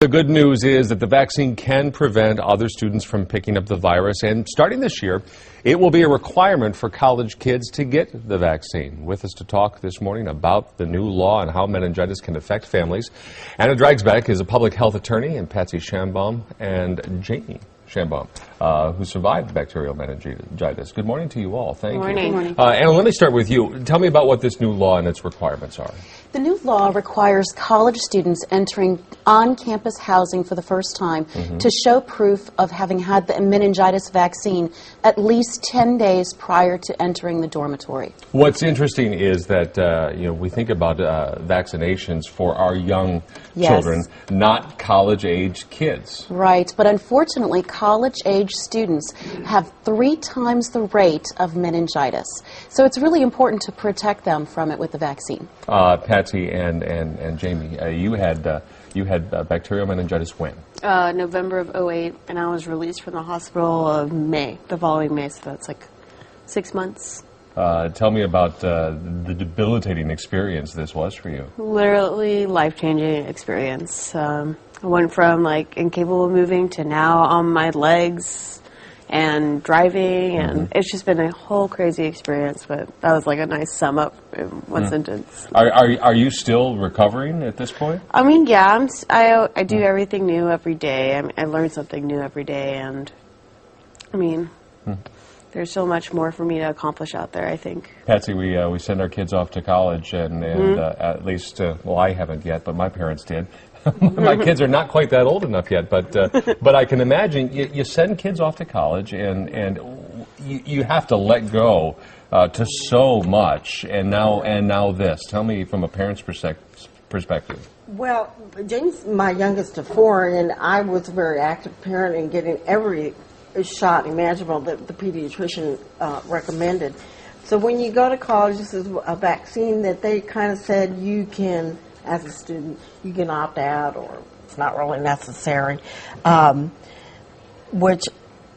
The good news is that the vaccine can prevent other students from picking up the virus, and starting this year, it will be a requirement for college kids to get the vaccine. With us to talk this morning about the new law and how meningitis can affect families, Anna Dragsbeck is a public health attorney, and Patsy Shambaum and Jamie Shambaum, who survived bacterial meningitis. Good morning to you all. Thank you. Good morning. Anna, let me start with you. Tell me about what this new law and its requirements are. The new law requires college students entering on-campus housing for the first time to show proof of having had the meningitis vaccine at least 10 days prior to entering the dormitory. What's interesting is that we think about vaccinations for our young children, not college-age kids. Right, but unfortunately, college-age students have 3 times the rate of meningitis. So it's really important to protect them from it with the vaccine. Patsy and Jamie, you had bacterial meningitis when? November of '08, and I was released from the hospital of May, the following May, so that's like 6 months. Tell me about the debilitating experience this was for you. Literally life-changing experience. I went from like incapable of moving to now on my legs and driving, and it's just been a whole crazy experience, but that was like a nice sum up in one sentence. Are you still recovering at this point? I mean, yeah, I do everything new every day. I learn something new every day, and I mean, there's so much more for me to accomplish out there, I think. Patsy, we send our kids off to college, and at least, well, I haven't yet, but my parents did. My kids are not quite that old enough yet, but I can imagine you send kids off to college, and you have to let go to so much, and now this. Tell me from a parent's perspective. Well, James, my youngest of 4, and I was a very active parent in getting every shot imaginable that the pediatrician recommended. So when you go to college, this is a vaccine that they kind of said you can, as a student, you can opt out, or it's not really necessary, which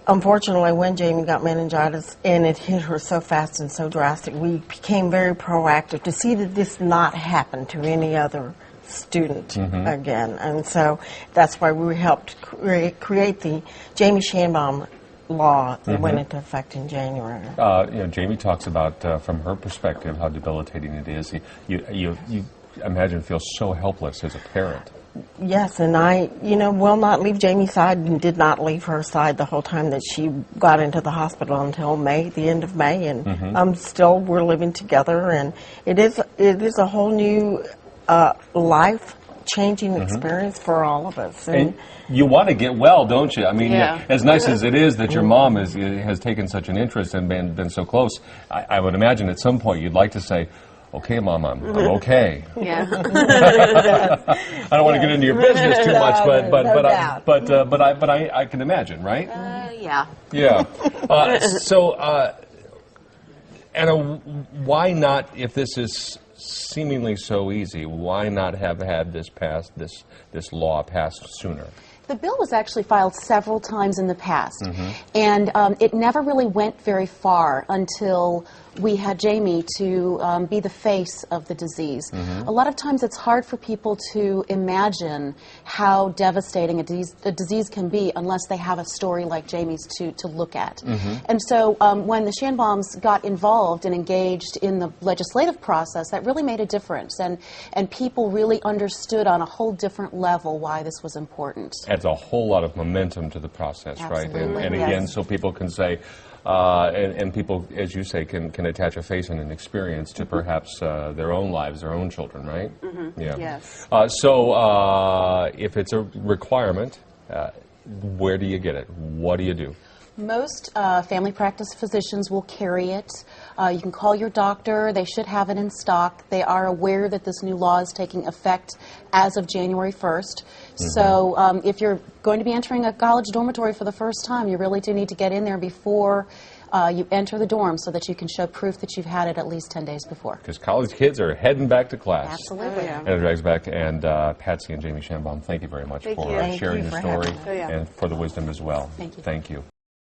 unfortunately when Jamie got meningitis and it hit her so fast and so drastic, we became very proactive to see that this not happen to any other student again. And so that's why we helped create the Jamie Shambaum law that went into effect in January. Jamie talks about, from her perspective, how debilitating it is. You imagine feel so helpless as a parent. Yes, and I, will not leave Jamie's side and did not leave her side the whole time that she got into the hospital until May, the end of May, and we're living together, and it is a whole new life-changing experience for all of us. And you want to get well, don't you? I mean, yeah. As nice as it is that your mom has taken such an interest and been so close, I would imagine at some point you'd like to say, "Okay, Mom, I'm okay." Yeah. I don't want to get into your business too much, but I can imagine, right? Yeah. Yeah. Anna, why not, if this is seemingly so easy, why not have had this law passed sooner? The bill was actually filed several times in the past, and it never really went very far until we had Jamie to be the face of the disease. A lot of times it's hard for people to imagine how devastating a disease can be unless they have a story like Jamie's to look at. And so when the Shambaums got involved and engaged in the legislative process, that really made a difference, and people really understood on a whole different level why this was important. Adds a whole lot of momentum to the process, Absolutely. right? And again, so people can say, and people, as you say, can attach a face and an experience to perhaps their own lives, their own children, right? Yeah. Yes. If it's a requirement, where do you get it? What do you do? Most family practice physicians will carry it. You can call your doctor. They should have it in stock. They are aware that this new law is taking effect as of January 1st. So if you're going to be entering a college dormitory for the first time, you really do need to get in there before you enter the dorm so that you can show proof that you've had it at least 10 days before. Because college kids are heading back to class. Absolutely. Anna Dragsbeck and Patsy and Jamie Shambaum, thank you very much for sharing your story and for the wisdom as well. Thank you. Thank you.